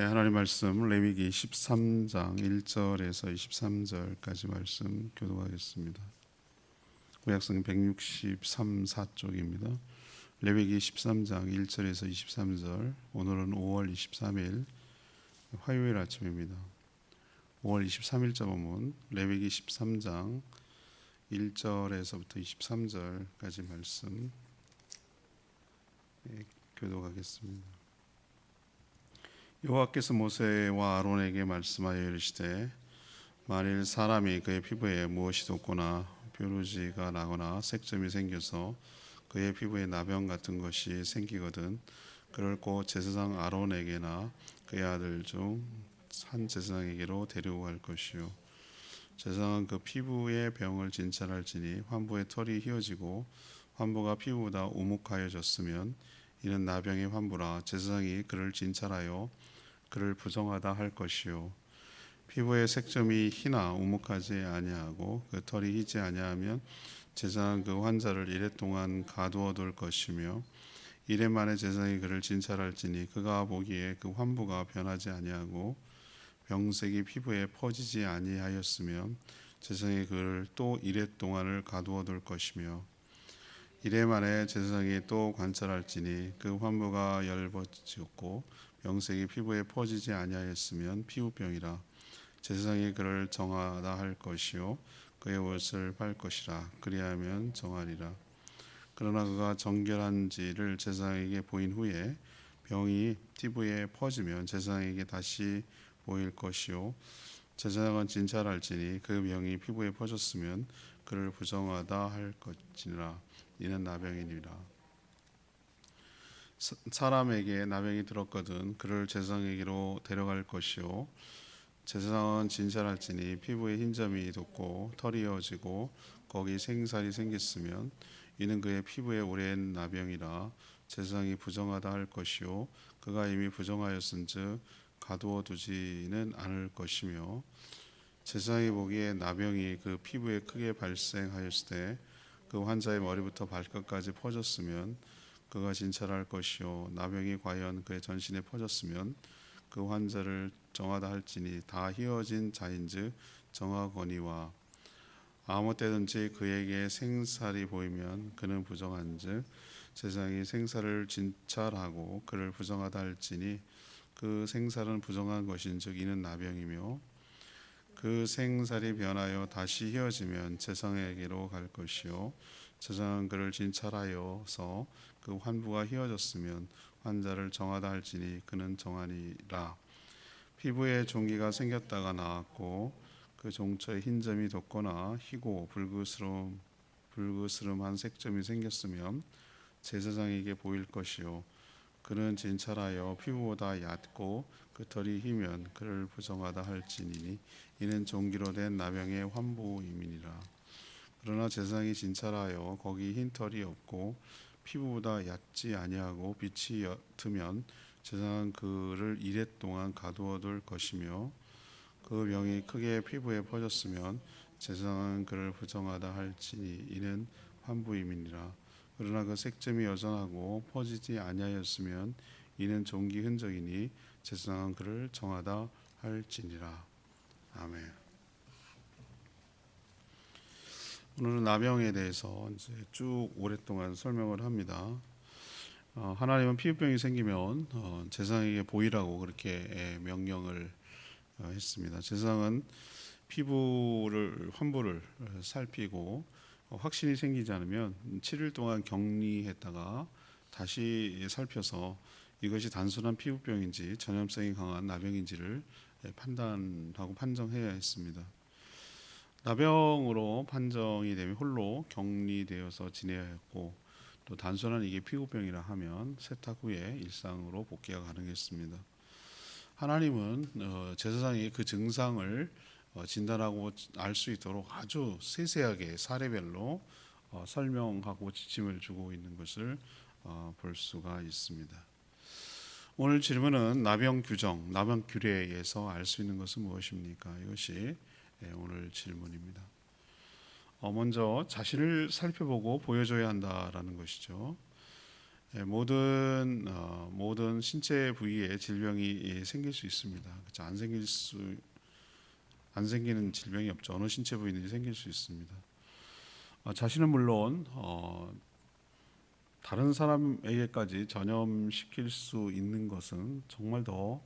하나님 말씀 레위기 13장 1절에서 23절까지 말씀 교독하겠습니다. 구약성 163, 4쪽입니다. 레위기 13장 1절에서 23절. 오늘은 5월 23일 화요일 아침입니다. 5월 23일자 본문 레위기 13장 1절에서부터 23절까지 말씀 교독하겠습니다. 여호와께서 모세와 아론에게 말씀하여 이르시되 만일 사람이 그의 피부에 무엇이 돋거나 뾰루지가 나거나 색점이 생겨서 그의 피부에 나병 같은 것이 생기거든 그를 곧 제사장 아론에게나 그의 아들 중 한 제사장에게로 데리고 갈 것이요 제사장은 그 피부의 병을 진찰할지니 환부의 털이 휘어지고 환부가 피부보다 우묵하여졌으면 이는 나병의 환부라 제사장이 그를 진찰하여 그를 부정하다 할 것이요 피부의 색점이 희나 우묵하지 아니하고 그 털이 희지 아니하면 제사장은 그 환자를 이래 동안 가두어 둘 것이며 이래 만에 제사장이 그를 진찰할지니 그가 보기에 그 환부가 변하지 아니하고 병색이 피부에 퍼지지 아니하였으면 제사장이 그를 또 이래 동안을 가두어 둘 것이며 이래 만에 제사장이 또 관찰할지니 그 환부가 열버졌고 병색이 피부에 퍼지지 아니하였으면 피부병이라 제사장이 그를 정하다 할 것이요 그의 옷을 팔 것이라 그리하면 정하리라. 그러나 그가 정결한지를 제사장에게 보인 후에 병이 피부에 퍼지면 제사장에게 다시 보일 것이요 제사장은 진찰할지니 그 병이 피부에 퍼졌으면 그를 부정하다 할 것이니라. 이는 나병이니라. 사람에게 나병이 들었거든 그를 제사장에게로 데려갈 것이요 제사장은 진찰할지니 피부에 흰 점이 돋고 털이 어지고 거기 생살이 생겼으면 이는 그의 피부에 오랜 나병이라 제사장이 부정하다 할 것이요 그가 이미 부정하였은즉 가두어 두지는 않을 것이며 제사장이 보기에 나병이 그 피부에 크게 발생하였을 때 그 환자의 머리부터 발끝까지 퍼졌으면 그가 진찰할 것이요 나병이 과연 그의 전신에 퍼졌으면 그 환자를 정하다 할지니 다 휘어진 자인즉 정하거니와 아무 때든지 그에게 생살이 보이면 그는 부정한즉 제사장이 생살을 진찰하고 그를 부정하다 할지니 그 생살은 부정한 것인즉 이는 나병이며 그 생살이 변하여 다시 휘어지면 제사장에게로 갈 것이요 제사장은 그를 진찰하여서 그 환부가 휘어졌으면 환자를 정하다 할지니 그는 정하니라. 피부에 종기가 생겼다가 나았고 그 종처에 흰 점이 돋거나 희고 불그스름한 색점이 생겼으면 제사장에게 보일 것이요 그는 진찰하여 피부보다 얕고 그 털이 희면 그를 부정하다 할지니 이는 종기로 된 나병의 환부임이니라. 그러나 제사장이 진찰하여 거기 흰 털이 없고 피부보다 얕지 아니하고 빛이 옅으면 제사장은 그를 이래 동안 가두어 둘 것이며 그 병이 크게 피부에 퍼졌으면 제사장은 그를 부정하다 할지니 이는 환부임이니라. 그러나 그 색점이 여전하고 퍼지지 아니하였으면 이는 종기 흔적이니 제사장은 그를 정하다 할지니라. 아멘. 오늘은 나병에 대해서 이제 쭉 오랫동안 설명을 합니다. 하나님은 피부병이 생기면 제사장에게 보이라고 그렇게 명령을 했습니다. 제사장은 피부를 환부를 살피고 확신이 생기지 않으면 7일 동안 격리했다가 다시 살펴서 이것이 단순한 피부병인지 전염성이 강한 나병인지를 판단하고 판정해야 했습니다. 나병으로 판정이 되면 홀로 격리되어서 지내야 했고 또 단순한 이게 피부병이라 하면 세탁 후에 일상으로 복귀가 가능했습니다. 하나님은 제사장이 그 증상을 진단하고 알 수 있도록 아주 세세하게 사례별로 설명하고 지침을 주고 있는 것을 볼 수가 있습니다. 오늘 질문은 나병 규정, 나병 규례에서 알 수 있는 것은 무엇입니까? 이것이 오늘 질문입니다. 먼저 자신을 살펴보고 보여줘야 한다라는 것이죠. 모든 신체 부위에 질병이 생길 수 있습니다. 그렇죠? 안 생기는 질병이 없죠. 어느 신체 부위든지 생길 수 있습니다. 자신은 물론 다른 사람에게까지 전염시킬 수 있는 것은 정말 더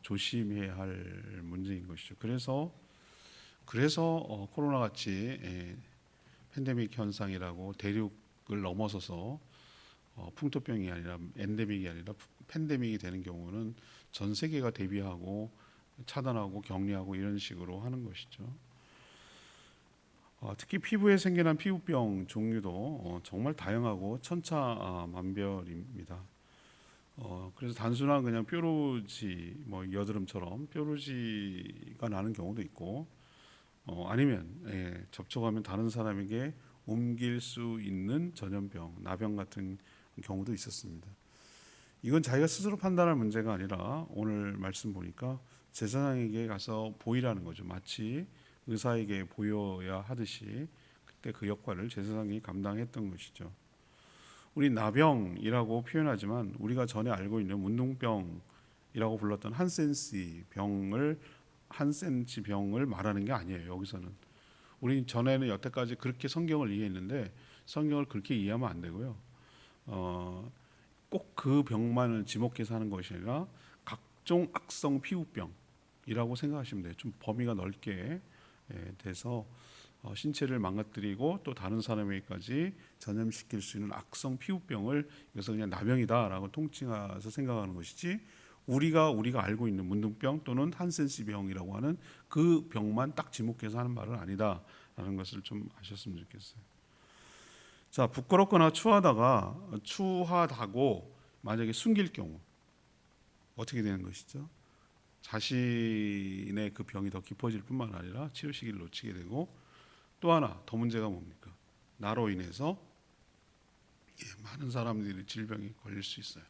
조심해야 할 문제인 것이죠. 그래서 코로나 같이 팬데믹 현상이라고 대륙을 넘어서서 풍토병이 아니라 엔데믹이 아니라 팬데믹이 되는 경우는 전 세계가 대비하고 차단하고 격리하고 이런 식으로 하는 것이죠. 특히 피부에 생겨난 피부병 종류도 정말 다양하고 천차만별입니다. 그래서 단순한 그냥 뾰루지, 뭐 여드름처럼 뾰루지가 나는 경우도 있고, 아니면 접촉하면 다른 사람에게 옮길 수 있는 전염병, 나병 같은 경우도 있었습니다. 이건 자기가 스스로 판단할 문제가 아니라 오늘 말씀 보니까 제사장에게 가서 보이라는 거죠. 마치 의사에게 보여야 하듯이 그때 그 역할을 제사장이 감당했던 것이죠. 우리 나병이라고 표현하지만 우리가 전에 알고 있는 문둥병이라고 불렀던 한센시 병을 말하는 게 아니에요. 여기서는 우리 전에는 여태까지 그렇게 성경을 이해했는데 성경을 그렇게 이해하면 안 되고요. 꼭 그 병만을 지목해서 하는 것이 아니라 각종 악성 피부병이라고 생각하시면 돼요. 좀 범위가 넓게 돼서 신체를 망가뜨리고 또 다른 사람에게까지 전염시킬 수 있는 악성 피부병을 이것은 그냥 나병이다라고 통칭해서 생각하는 것이지 우리가 알고 있는 문둥병 또는 한센시 병이라고 하는 그 병만 딱 지목해서 하는 말은 아니다라는 것을 좀 아셨으면 좋겠어요. 자, 부끄럽거나 추하다고 만약에 숨길 경우 어떻게 되는 것이죠? 자신의 그 병이 더 깊어질 뿐만 아니라 치료 시기를 놓치게 되고 또 하나 더 문제가 뭡니까? 나로 인해서 많은 사람들이 질병이 걸릴 수 있어요.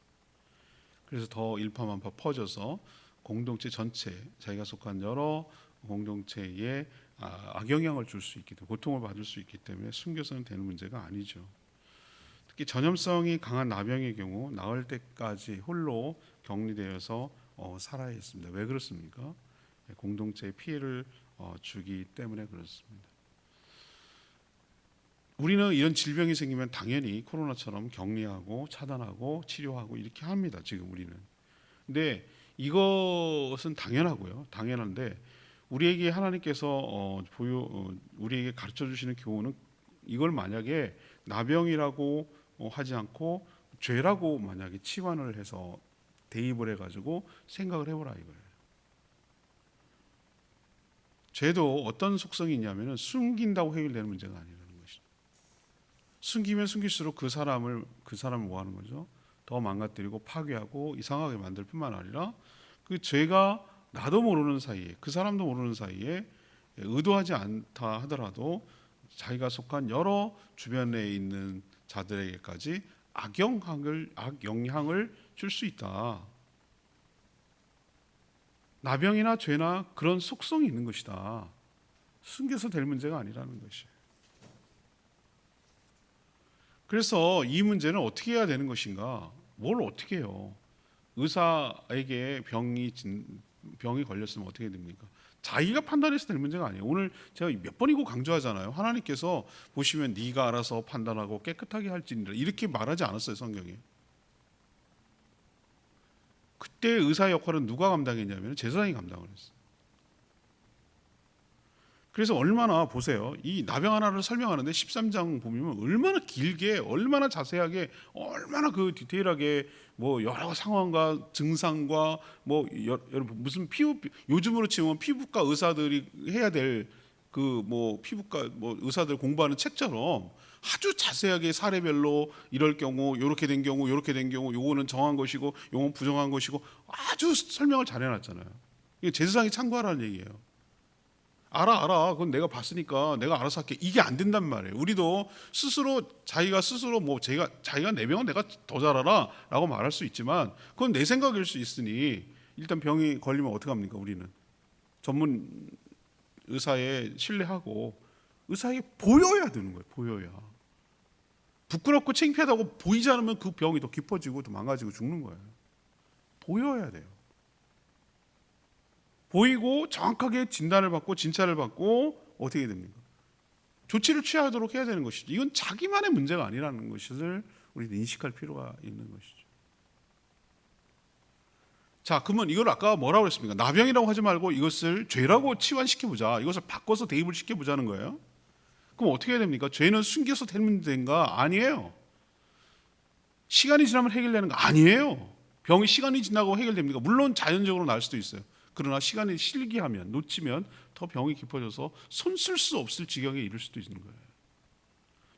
그래서 더 일파만파 퍼져서 공동체 전체 자기가 속한 여러 공동체에 악영향을 줄 수 있기 때문에 고통을 받을 수 있기 때문에 숨겨서는 되는 문제가 아니죠. 특히 전염성이 강한 나병의 경우 나을 때까지 홀로 격리되어서 살아야 했습니다. 왜 그렇습니까? 공동체에 피해를 주기 때문에 그렇습니다. 우리는 이런 질병이 생기면 당연히 코로나처럼 격리하고 차단하고 치료하고 이렇게 합니다. 지금 우리는. 근데 이것은 당연하고요. 당연한데 우리에게 하나님께서 우리에게 가르쳐 주시는 교훈은 이걸 만약에 나병이라고 하지 않고 죄라고 만약에 치환을 해서 대입을 해가지고 생각을 해보라 이거예요. 죄도 어떤 속성이 있냐면은 숨긴다고 해결되는 문제가 아니라는 것이죠. 숨기면 숨길수록 그 사람을 뭐 하는 거죠? 더 망가뜨리고 파괴하고 이상하게 만들 뿐만 아니라 그 죄가 나도 모르는 사이에 그 사람도 모르는 사이에 의도하지 않다 하더라도 자기가 속한 여러 주변에 있는 자들에게까지 악영향을 줄 수 있다. 나병이나 죄나 그런 속성이 있는 것이다. 숨겨서 될 문제가 아니라는 것이에요. 그래서 이 문제는 어떻게 해야 되는 것인가? 뭘 어떻게 해요? 의사에게 병이 걸렸으면 어떻게 됩니까? 자기가 판단해서 될 문제가 아니에요. 오늘 제가 몇 번이고 강조하잖아요. 하나님께서 보시면 네가 알아서 판단하고 깨끗하게 할지니라 이렇게 말하지 않았어요. 성경에. 그때 의사의 역할은 누가 감당했냐면 제사장이 감당을 했어요. 그래서 얼마나 보세요. 이 나병 하나를 설명하는데 13장 보면 얼마나 길게 얼마나 자세하게 얼마나 그 디테일하게 뭐 여러 상황과 증상과 뭐 여러분 무슨 요즘으로 치면 피부과 의사들이 해야 될 그 뭐 피부과 뭐 의사들 공부하는 책처럼 아주 자세하게 사례별로 이럴 경우 이렇게 된 경우 요거는 정한 것이고 요건 부정한 것이고 아주 설명을 잘 해놨잖아요. 이게 제사장이 참고하라는 얘기예요. 알아. 그건 내가 봤으니까 내가 알아서 할게. 이게 안 된단 말이에요. 우리도 자기가 스스로 뭐 자기가 내 병은 내가 더 잘 알아라고 말할 수 있지만 그건 내 생각일 수 있으니 일단 병이 걸리면 어떻게 합니까? 우리는 전문 의사에 신뢰하고 의사에게 보여야 되는 거예요. 보여야. 부끄럽고 창피하다고 보이지 않으면 그 병이 더 깊어지고 더 망가지고 죽는 거예요. 보여야 돼요. 보이고 정확하게 진단을 받고 진찰을 받고 어떻게 됩니까? 조치를 취하도록 해야 되는 것이죠. 이건 자기만의 문제가 아니라는 것을 우리는 인식할 필요가 있는 것이죠. 자, 그러면 이걸 아까 뭐라고 했습니까? 나병이라고 하지 말고 이것을 죄라고 치환시켜보자. 이것을 바꿔서 대입을 시켜보자는 거예요. 그럼 어떻게 해야 됩니까? 죄는 숨겨서 되는 데인가? 아니에요. 시간이 지나면 해결되는 거 아니에요. 병이 시간이 지나고 해결됩니까? 물론 자연적으로 날 수도 있어요. 그러나 시간이 실기하면, 놓치면 더 병이 깊어져서 손 쓸 수 없을 지경에 이를 수도 있는 거예요.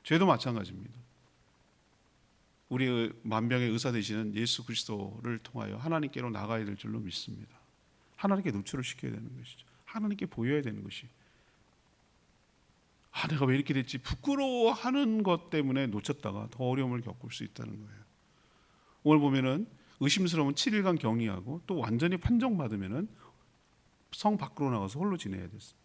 죄도 마찬가지입니다. 우리 만병의 의사 되시는 예수 그리스도를 통하여 하나님께로 나가야 될 줄로 믿습니다. 하나님께 노출을 시켜야 되는 것이죠. 하나님께 보여야 되는 것이. 내가 왜 이렇게 됐지? 부끄러워하는 것 때문에 놓쳤다가 더 어려움을 겪을 수 있다는 거예요. 오늘 보면은 의심스러운 7일간 격리하고 또 완전히 판정받으면은 성 밖으로 나가서 홀로 지내야 됐습니다.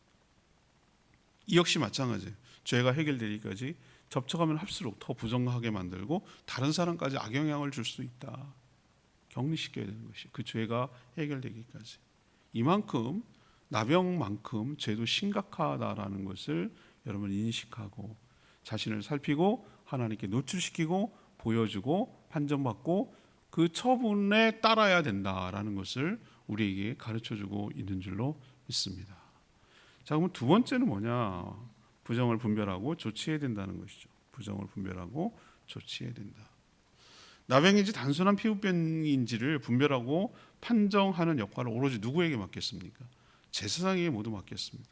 이 역시 마찬가지예요. 죄가 해결되기까지 접촉하면 할수록 더 부정하게 만들고 다른 사람까지 악영향을 줄 수 있다. 격리시켜야 되는 것이 그 죄가 해결되기까지. 이만큼 나병만큼 죄도 심각하다라는 것을 여러분 인식하고 자신을 살피고 하나님께 노출시키고 보여주고 판정받고 그 처분에 따라야 된다라는 것을 우리에게 가르쳐주고 있는 줄로 믿습니다. 자, 그럼 두 번째는 뭐냐? 부정을 분별하고 조치해야 된다는 것이죠. 부정을 분별하고 조치해야 된다. 나병인지 단순한 피부병인지를 분별하고 판정하는 역할을 오로지 누구에게 맡겼습니까? 제사장에게 모두 맡겼습니다.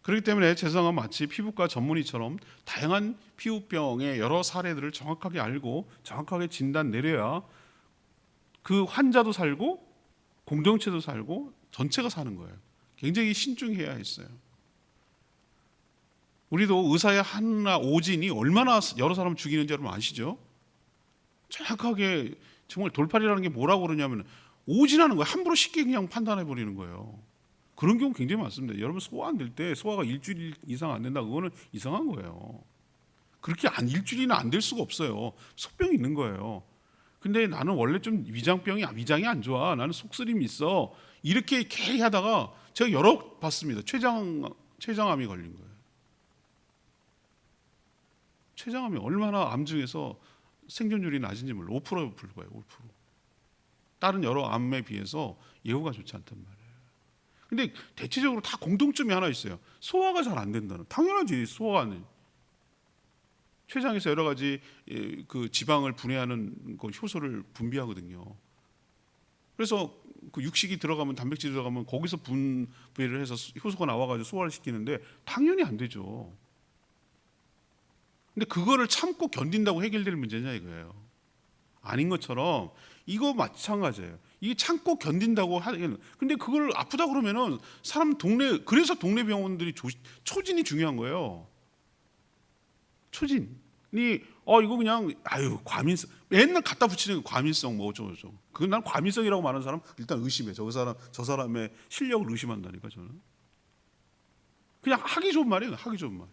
그렇기 때문에 제사장은 마치 피부과 전문의처럼 다양한 피부병의 여러 사례들을 정확하게 알고 정확하게 진단 내려야 그 환자도 살고 공동체도 살고 전체가 사는 거예요. 굉장히 신중해야 했어요. 우리도 의사의 하나 오진이 얼마나 여러 사람을 죽이는지 여러분 아시죠? 정확하게 정말 돌팔이라는 게 뭐라고 그러냐면 오진하는 거예요. 함부로 쉽게 그냥 판단해 버리는 거예요. 그런 경우 굉장히 많습니다. 여러분 소화 안 될 때 소화가 일주일 이상 안 된다 그거는 이상한 거예요. 그렇게 일주일이나 안 될 수가 없어요. 속병이 있는 거예요. 근데 나는 원래 좀 위장이 안 좋아. 나는 속쓰림이 있어. 이렇게 계속 하다가 제가 여러 봤습니다. 췌장암이 걸린 거예요. 췌장암이 얼마나 암 중에서 생존율이 낮은지 몰라. 5%에 불과해요. 5%. 다른 여러 암에 비해서 예후가 좋지 않단 말이에요. 근데 대체적으로 다 공통점이 하나 있어요. 소화가 잘 안 된다는. 당연하지. 소화가 안 돼. 췌장에서 여러 가지 그 지방을 분해하는 그 효소를 분비하거든요. 그래서 그 육식이 들어가면 단백질이 들어가면 거기서 분배를 해서 효소가 나와가지고 소화를 시키는데 당연히 안 되죠. 근데 그거를 참고 견딘다고 해결될 문제냐 이거예요. 아닌 것처럼 이거 마찬가지예요. 이게 참고 견딘다고 하는. 근데 그걸 아프다 그러면은 사람 그래서 동네 병원들이 초진이 중요한 거예요. 초진이 이거 그냥 과민성 맨날 갖다 붙이는 과민성 뭐 어쩌고 그건 난 과민성이라고 말하는 사람 일단 의심해. 저 사람의 실력을 의심한다니까 저는. 그냥 하기 좋은 말이에요. 하기 좋은 말.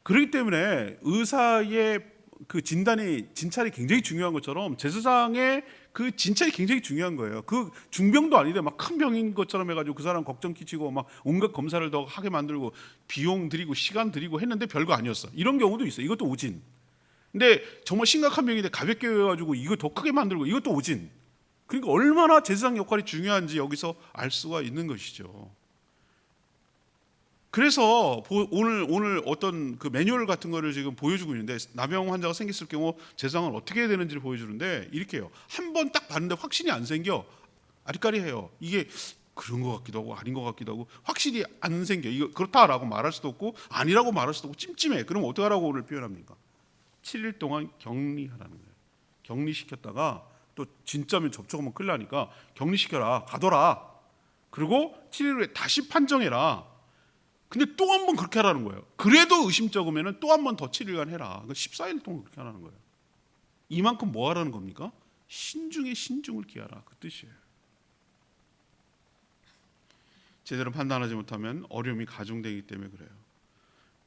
그렇기 때문에 의사의 그 진찰이 굉장히 중요한 것처럼 제사장의 그 진찰이 굉장히 중요한 거예요. 그 중병도 아닌데 막 큰 병인 것처럼 해가지고 그 사람 걱정 끼치고 막 온갖 검사를 더 하게 만들고 비용 들이고 시간 들이고 했는데 별거 아니었어. 이런 경우도 있어요. 이것도 오진. 근데 정말 심각한 병인데 가볍게 해가지고 이거 더 크게 만들고 이것도 오진. 그러니까 얼마나 제사장 역할이 중요한지 여기서 알 수가 있는 것이죠. 그래서 오늘 어떤 그 매뉴얼 같은 거를 지금 보여주고 있는데 나병 환자가 생겼을 경우 제사장은 어떻게 해야 되는지를 보여주는데 이렇게 해요. 한 번 딱 봤는데 확신이 안 생겨. 아리까리해요. 이게 그런 것 같기도 하고 아닌 것 같기도 하고 확실히 안 생겨. 이거 그렇다라고 말할 수도 없고 아니라고 말할 수도 없고 찜찜해. 그럼 어떻게 하라고 오늘 표현합니까? 7일 동안 격리하라는 거예요. 격리시켰다가 또 진짜면 접촉하면 큰일 나니까 격리시켜라. 가둬라. 그리고 7일 후에 다시 판정해라. 근데 또 한 번 그렇게 하라는 거예요. 그래도 의심적으면 또 한 번 더 7일간 해라. 14일 동안 그렇게 하라는 거예요. 이만큼 뭐 하라는 겁니까? 신중에 신중을 기하라. 그 뜻이에요. 제대로 판단하지 못하면 어려움이 가중되기 때문에 그래요.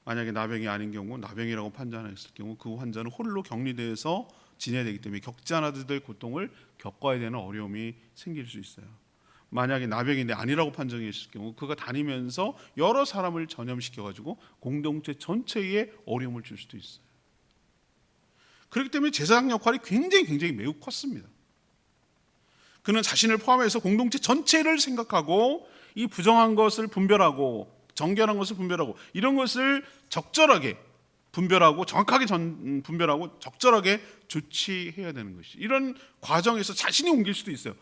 만약에 나병이 아닌 경우, 나병이라고 판단했을 경우 그 환자는 홀로 격리돼서 지내야 되기 때문에 겪지 않아도 될 고통을 겪어야 되는 어려움이 생길 수 있어요. 만약에 나병인데 아니라고 판정했을 경우 그가 다니면서 여러 사람을 전염시켜가지고 공동체 전체에 어려움을 줄 수도 있어요. 그렇기 때문에 제사장 역할이 굉장히 매우 컸습니다. 그는 자신을 포함해서 공동체 전체를 생각하고 이 부정한 것을 분별하고 정결한 것을 분별하고 이런 것을 적절하게 분별하고 정확하게 분별하고 적절하게 조치해야 되는 것이, 이런 과정에서 자신이 옮길 수도 있어요.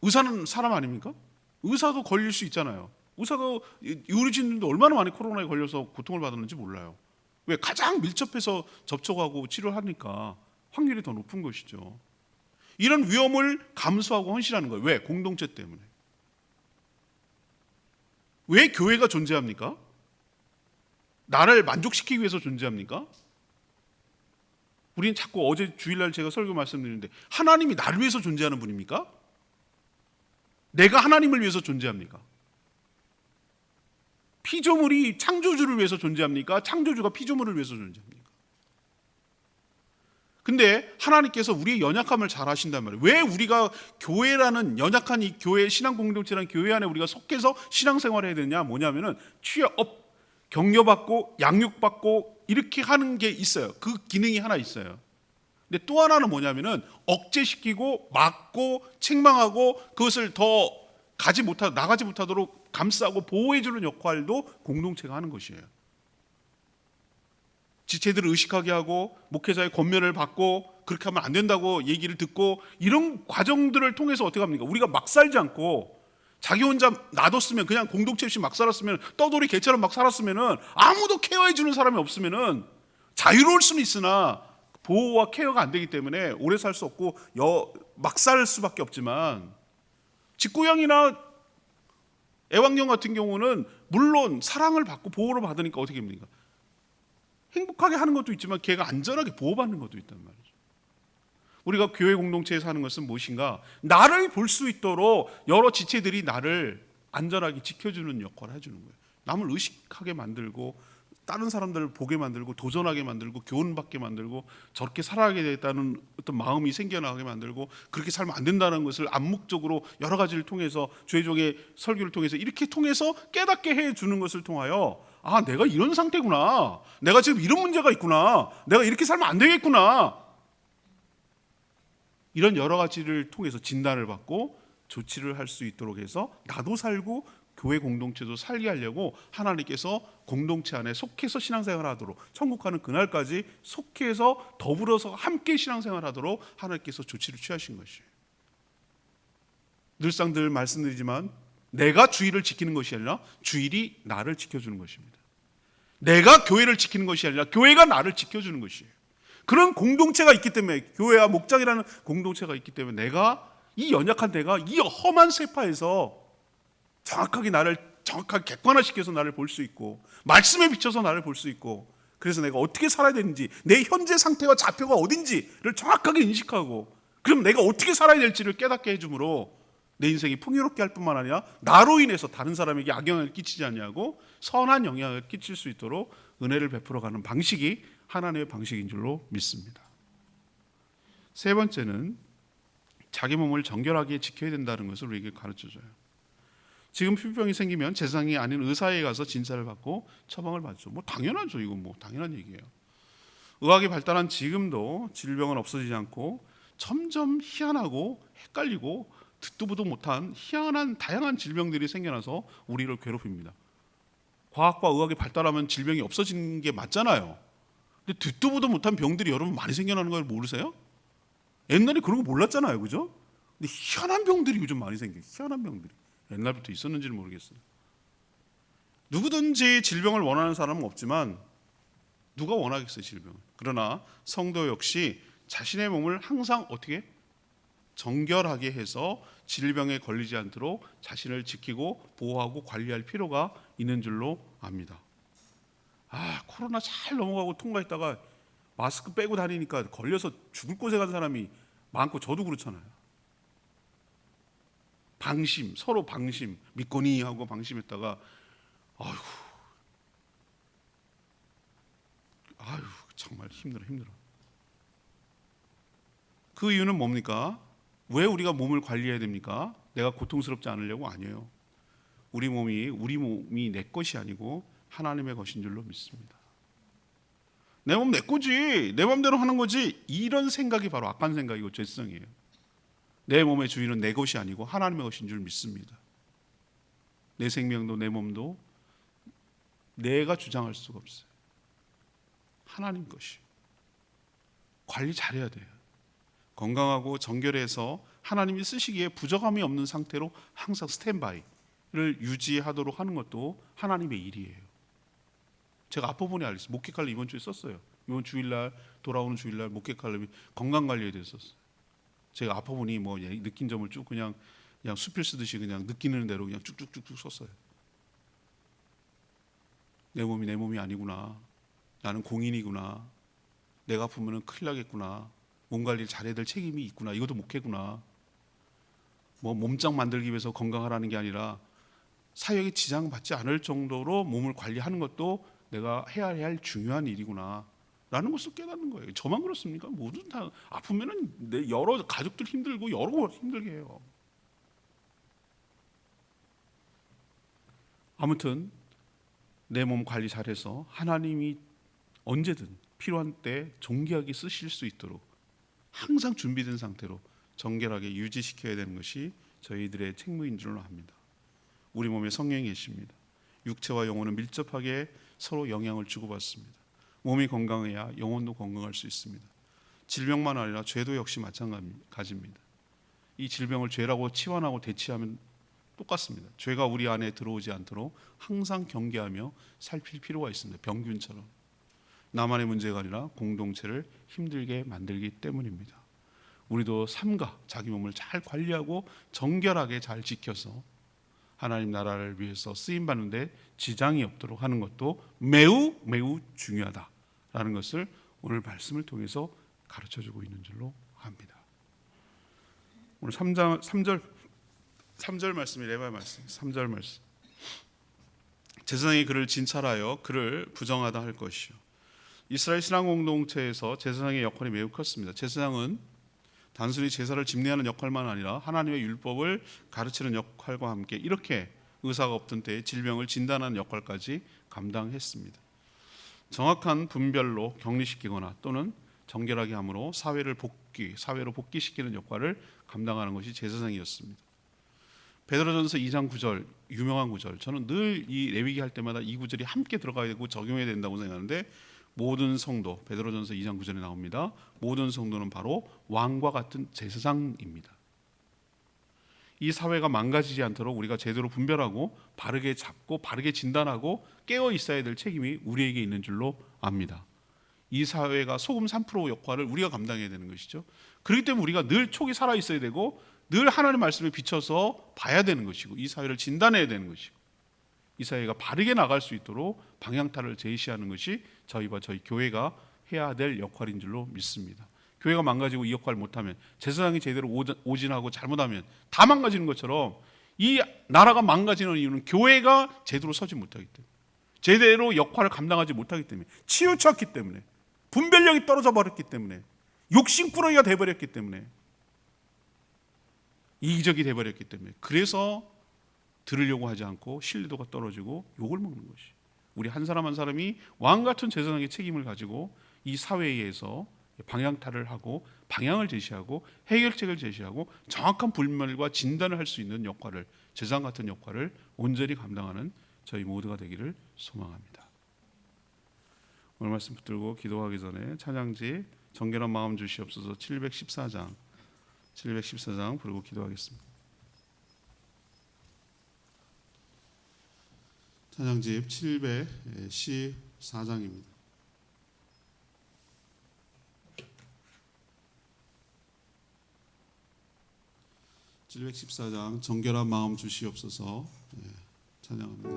의사는 사람 아닙니까? 의사도 걸릴 수 있잖아요. 의사도, 의료진들도 얼마나 많이 코로나에 걸려서 고통을 받았는지 몰라요. 왜? 가장 밀접해서 접촉하고 치료하니까 확률이 더 높은 것이죠. 이런 위험을 감수하고 헌신하는 거예요. 왜? 공동체 때문에. 왜 교회가 존재합니까? 나를 만족시키기 위해서 존재합니까? 우리는 자꾸, 어제 주일날 제가 설교 말씀드리는데, 하나님이 나를 위해서 존재하는 분입니까? 내가 하나님을 위해서 존재합니까? 피조물이 창조주를 위해서 존재합니까? 창조주가 피조물을 위해서 존재합니까? 근데 하나님께서 우리의 연약함을 잘 아신단 말이에요. 왜 우리가 교회라는 연약한 이 교회, 신앙 공동체라는 교회 안에 우리가 속해서 신앙생활을 해야 되느냐? 뭐냐면은 취업, 격려받고 양육받고 이렇게 하는 게 있어요. 그 기능이 하나 있어요. 근데 또 하나는 뭐냐면은 억제시키고 막고 책망하고 그것을 더 나가지 못하도록 감싸고 보호해주는 역할도 공동체가 하는 것이에요. 지체들을 의식하게 하고 목회자의 권면을 받고 그렇게 하면 안 된다고 얘기를 듣고, 이런 과정들을 통해서 어떻게 합니까? 우리가 막 살지 않고 자기 혼자 놔뒀으면, 그냥 공동체 없이 막 살았으면, 떠돌이 개처럼 막 살았으면은, 아무도 케어해 주는 사람이 없으면은 자유로울 수는 있으나 보호와 케어가 안 되기 때문에 오래 살 수 없고 막 살 수밖에 없지만, 집고양이나 애완견 같은 경우는 물론 사랑을 받고 보호를 받으니까 어떻게 됩니까? 행복하게 하는 것도 있지만 걔가 안전하게 보호받는 것도 있단 말이죠. 우리가 교회 공동체에 사는 것은 무엇인가? 나를 볼 수 있도록 여러 지체들이 나를 안전하게 지켜주는 역할을 해주는 거예요. 남을 의식하게 만들고, 다른 사람들을 보게 만들고, 도전하게 만들고, 교훈받게 만들고, 저렇게 살아가게 되겠다는 어떤 마음이 생겨나게 만들고, 그렇게 살면 안 된다는 것을 암묵적으로 여러 가지를 통해서, 주의종의 설교를 통해서 이렇게 통해서 깨닫게 해주는 것을 통하여, 아, 내가 이런 상태구나, 내가 지금 이런 문제가 있구나, 내가 이렇게 살면 안 되겠구나, 이런 여러 가지를 통해서 진단을 받고 조치를 할 수 있도록 해서 나도 살고 교회 공동체도 살게 하려고 하나님께서 공동체 안에 속해서 신앙생활을 하도록, 천국 가는 그날까지 속해서 더불어서 함께 신앙생활을 하도록 하나님께서 조치를 취하신 것이에요. 늘상 늘 말씀드리지만, 내가 주일을 지키는 것이 아니라 주일이 나를 지켜주는 것입니다. 내가 교회를 지키는 것이 아니라 교회가 나를 지켜주는 것이에요. 그런 공동체가 있기 때문에, 교회와 목장이라는 공동체가 있기 때문에, 내가, 이 연약한 내가 이 험한 세파에서 정확하게 객관화시켜서 나를 볼 수 있고, 말씀에 비춰서 나를 볼 수 있고, 그래서 내가 어떻게 살아야 되는지, 내 현재 상태와 좌표가 어딘지를 정확하게 인식하고, 그럼 내가 어떻게 살아야 될지를 깨닫게 해주므로 내 인생이 풍요롭게 할 뿐만 아니라 나로 인해서 다른 사람에게 악영향을 끼치지 않냐고 선한 영향을 끼칠 수 있도록 은혜를 베풀어가는 방식이 하나님의 방식인 줄로 믿습니다. 세 번째는 자기 몸을 정결하게 지켜야 된다는 것을 우리에게 가르쳐줘요. 지금 피부병이 생기면 제사장이 아닌 의사에 가서 진찰을 받고 처방을 받죠. 당연하죠. 이건 당연한 얘기예요. 의학이 발달한 지금도 질병은 없어지지 않고 점점 희한하고 헷갈리고 듣도 보도 못한 희한한 다양한 질병들이 생겨나서 우리를 괴롭힙니다. 과학과 의학이 발달하면 질병이 없어지는 게 맞잖아요. 근데 듣도 보도 못한 병들이 여러분 많이 생겨나는 걸 모르세요? 옛날에 그런 거 몰랐잖아요, 그죠? 근데 희한한 병들이 요즘 많이 생겨요. 희한한 병들이 옛날부터 있었는지는 모르겠어요. 누구든지 질병을 원하는 사람은 없지만 누가 원하겠어요, 질병을. 그러나 성도 역시 자신의 몸을 항상 어떻게 정결하게 해서 질병에 걸리지 않도록 자신을 지키고 보호하고 관리할 필요가 있는 줄로 압니다. 코로나 잘 넘어가고 통과했다가 마스크 빼고 다니니까 걸려서 죽을 곳에 간 사람이 많고, 저도 그렇잖아요. 서로 방심, 믿거니 하고 방심했다가 아유, 정말 힘들어. 그 이유는 뭡니까? 왜 우리가 몸을 관리해야 됩니까? 내가 고통스럽지 않으려고? 아니에요. 우리 몸이 내 것이 아니고 하나님의 것인 줄로 믿습니다. 내 몸 내 거지, 내 맘대로 하는 거지, 이런 생각이 바로 악한 생각이고 죄성이에요. 내 몸의 주인은 내 것이 아니고 하나님의 것인 줄 믿습니다. 내 생명도 내 몸도 내가 주장할 수가 없어요. 하나님 것이. 관리 잘해야 돼요. 건강하고 정결해서 하나님이 쓰시기에 부족함이 없는 상태로 항상 스탠바이를 유지하도록 하는 것도 하나님의 일이에요. 제가 앞부분에 알겠어요. 목회칼럼 이번 주에 썼어요. 이번 주일날, 돌아오는 주일날 목회칼럼이 건강관리에 대해서 썼어요. 제가 앞부분이 뭐 느낀 점을 쭉 그냥 수필 쓰듯이 그냥 느끼는 대로 그냥 쭉쭉쭉쭉 썼어요. 내 몸이 내 몸이 아니구나. 나는 공인이구나. 내가 아프면 큰일 나겠구나. 몸 관리를 잘해야 될 책임이 있구나. 이것도 목회구나. 뭐 몸짱 만들기 위해서 건강하라는 게 아니라 사역에 지장받지 않을 정도로 몸을 관리하는 것도 내가 해야 할 중요한 일이구나 라는 것을 깨닫는 거예요. 저만 그렇습니까? 모든 다 아프면은 내 여러 가족들 힘들고 여러 힘들게 해요. 아무튼 내 몸 관리 잘해서 하나님이 언제든 필요한 때 정결하게 쓰실 수 있도록 항상 준비된 상태로 정결하게 유지시켜야 되는 것이 저희들의 책무인 줄로 압니다. 우리 몸에 성령이 계십니다. 육체와 영혼은 밀접하게 서로 영향을 주고받습니다. 몸이 건강해야 영혼도 건강할 수 있습니다. 질병만 아니라 죄도 역시 마찬가지입니다. 이 질병을 죄라고 치환하고 대치하면 똑같습니다. 죄가 우리 안에 들어오지 않도록 항상 경계하며 살필 필요가 있습니다. 병균처럼. 나만의 문제가 아니라 공동체를 힘들게 만들기 때문입니다. 우리도 삼가 자기 몸을 잘 관리하고 정결하게 잘 지켜서 하나님 나라를 위해서 쓰임받는데 지장이 없도록 하는 것도 매우 중요하다라는 것을 오늘 말씀을 통해서 가르쳐주고 있는 줄로 압니다. 오늘 3절 말씀이 레바의 말씀, 3절 말씀. 제사장이 그를 진찰하여 그를 부정하다 할 것이요. 이스라엘 신앙 공동체에서 제사장의 역할이 매우 컸습니다. 제사장은 단순히 제사를 집례하는 역할만 아니라 하나님의 율법을 가르치는 역할과 함께 이렇게 의사가 없던 때에 질병을 진단하는 역할까지 감당했습니다. 정확한 분별로 격리시키거나 또는 정결하게 함으로 사회로 복귀시키는 역할을 감당하는 것이 제사장이었습니다. 베드로전서 2장 9절, 유명한 구절. 저는 늘 이 레위기 할 때마다 이 구절이 함께 들어가야 되고 적용해야 된다고 생각하는데, 모든 성도, 베드로전서 2장 9절에 나옵니다. 모든 성도는 바로 왕과 같은 제사장입니다. 이 사회가 망가지지 않도록 우리가 제대로 분별하고 바르게 잡고 바르게 진단하고 깨어 있어야 될 책임이 우리에게 있는 줄로 압니다. 이 사회가 소금 3% 역할을 우리가 감당해야 되는 것이죠. 그렇기 때문에 우리가 늘 촉이 살아 있어야 되고 늘 하나님의 말씀에 비춰서 봐야 되는 것이고, 이 사회를 진단해야 되는 것이고, 이 사회가 바르게 나갈 수 있도록 방향타를 제시하는 것이 저희와 저희 교회가 해야 될 역할인 줄로 믿습니다. 교회가 망가지고 이 역할을 못하면, 제사장이 제대로 오진하고 잘못하면 다 망가지는 것처럼 이 나라가 망가지는 이유는 교회가 제대로 서지 못하기 때문에, 제대로 역할을 감당하지 못하기 때문에, 치우쳤기 때문에, 분별력이 떨어져 버렸기 때문에, 욕심꾸러기가 돼버렸기 때문에, 이기적이 돼버렸기 때문에, 그래서 들으려고 하지 않고 신뢰도가 떨어지고 욕을 먹는 것이, 우리 한 사람 한 사람이 왕같은 제사장의 책임을 가지고 이 사회에서 방향타를 하고 방향을 제시하고 해결책을 제시하고 정확한 불멸과 진단을 할 수 있는 역할을, 제사장 같은 역할을 온전히 감당하는 저희 모두가 되기를 소망합니다. 오늘 말씀 붙들고 기도하기 전에 찬양지 정결한 마음 주시옵소서 714장 부르고 기도하겠습니다. 찬양집 714장입니다. (714장) 정결한 마음 주시옵소서. 찬양합니다.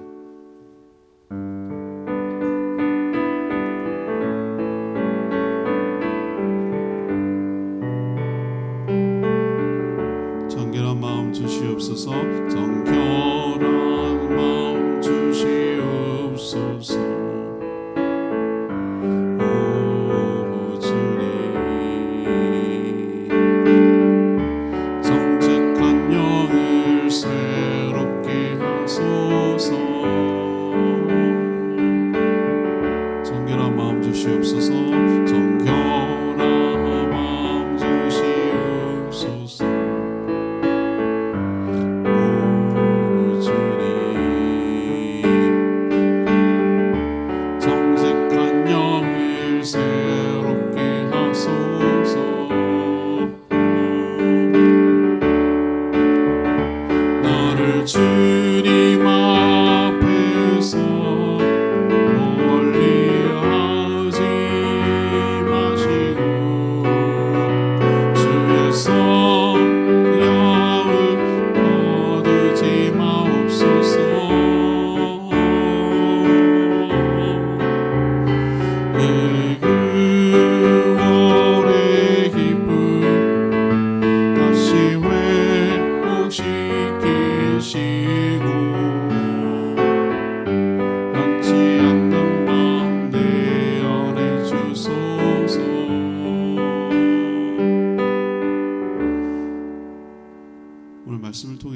정결한 마음 주시옵소서. 정결한 마음 주시옵소서.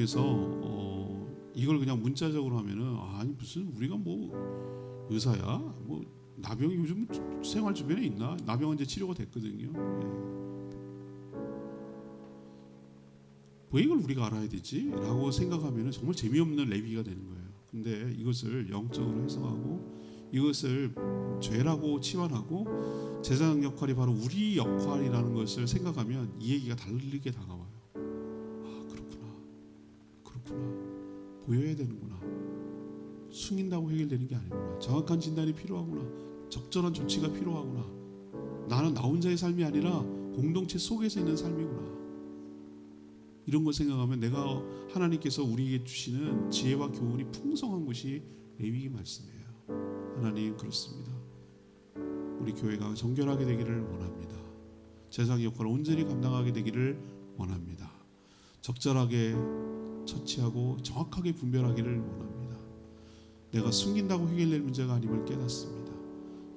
통해서 이걸 그냥 문자적으로 하면은 아니 무슨 우리가 뭐 의사야? 뭐 나병이 요즘 생활 주변에 있나? 나병은 이제 치료가 됐거든요. 왜 이걸 우리가 알아야 되지? 라고 생각하면 정말 재미없는 레비가 되는 거예요. 근데 이것을 영적으로 해석하고 이것을 죄라고 치환하고 제사장 역할이 바로 우리 역할이라는 것을 생각하면 이 얘기가 다르게 다가와요. 아, 그렇구나. 보여야 되는구나. 숨긴다고 해결되는 게 아니구나. 정확한 진단이 필요하구나. 적절한 조치가 필요하구나. 나는 나 혼자의 삶이 아니라 공동체 속에서 있는 삶이구나. 이런 걸 생각하면 내가 하나님께서 우리에게 주시는 지혜와 교훈이 풍성한 것이 레위기 말씀이에요. 하나님 그렇습니다. 우리 교회가 정결하게 되기를 원합니다. 제사장 역할을 온전히 감당하게 되기를 원합니다. 적절하게 처치하고 정확하게 분별하기를 원합니다. 내가 숨긴다고 해결될 문제가 아님을 깨닫습니다.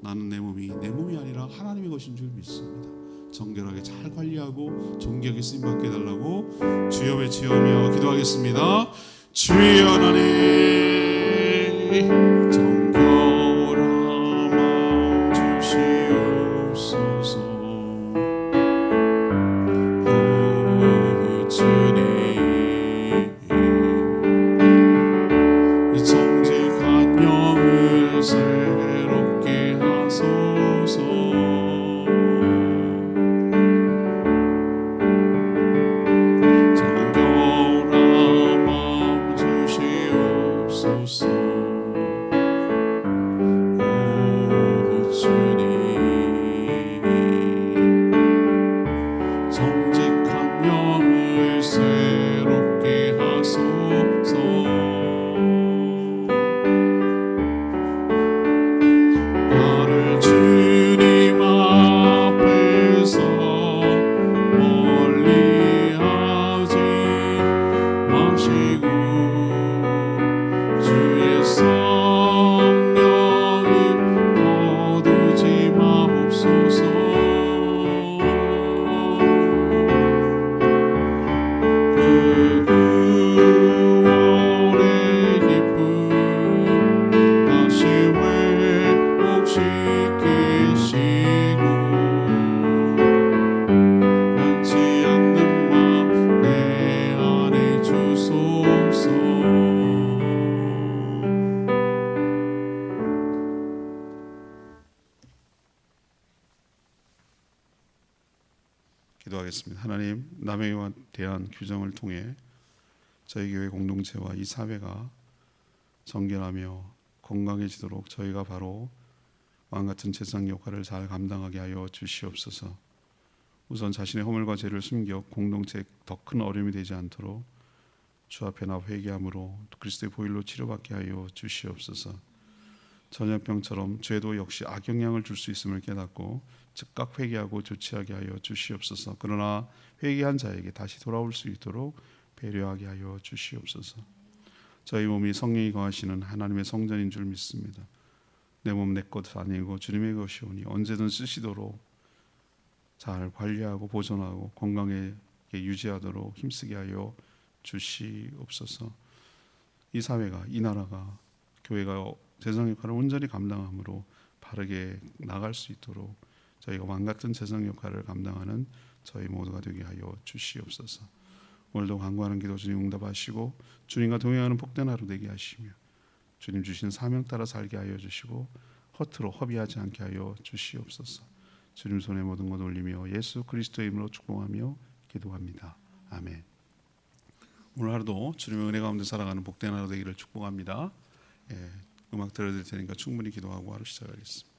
나는 내 몸이 아니라 하나님의 것인 줄 믿습니다. 정결하게 잘 관리하고 존귀하게 쓰임받게 해달라고 주여 외치며 기도하겠습니다. 주여 하나님 정결한 마음 주시옵소서. 오 주님 정직한 영을 새롭게 하소서. 정직한 영을 새롭게 하소서. 나를 주님 앞에서 멀리하지 마시고 주의 성령을 거두지 마옵소서. 기도하겠습니다. 하나님, 남에게 대한 규정을 통해 저희 교회 공동체와 이 사회가 정결하며 건강해지도록 저희가 바로 왕 같은 제사장 역할을 잘 감당하게 하여 주시옵소서. 우선 자신의 허물과 죄를 숨겨 공동체에 더 큰 어려움이 되지 않도록 주 앞에 나 회개함으로 그리스도의 보혈로 치료받게 하여 주시옵소서. 전염병처럼 죄도 역시 악영향을 줄 수 있음을 깨닫고 즉각 회개하고 조치하게 하여 주시옵소서. 그러나 회개한 자에게 다시 돌아올 수 있도록 배려하게 하여 주시옵소서. 저희 몸이 성령이 거하시는 하나님의 성전인 줄 믿습니다. 내 몸 내 것 아니고 주님의 것이오니 언제든 쓰시도록 잘 관리하고 보존하고 건강하게 유지하도록 힘쓰게 하여 주시옵소서. 이 사회가, 이 나라가, 교회가 제사장 역할을 온전히 감당함으로 바르게 나갈 수 있도록 저희가 왕 같은 제사장 역할을 감당하는 저희 모두가 되게 하여 주시옵소서. 오늘도 간구하는 기도 주님 응답하시고 주님과 동행하는 복된 하루 되게 하시며 주님 주신 사명 따라 살게 하여 주시고 허투루 허비하지 않게 하여 주시옵소서. 주님 손에 모든 것 올리며 예수 그리스도의 이름으로 축복하며 기도합니다. 아멘. 오늘 하루도 주님의 은혜 가운데 살아가는 복된 하루 되기를 축복합니다. 음악 들려드릴 테니까 충분히 기도하고 하루 시작하겠습니다.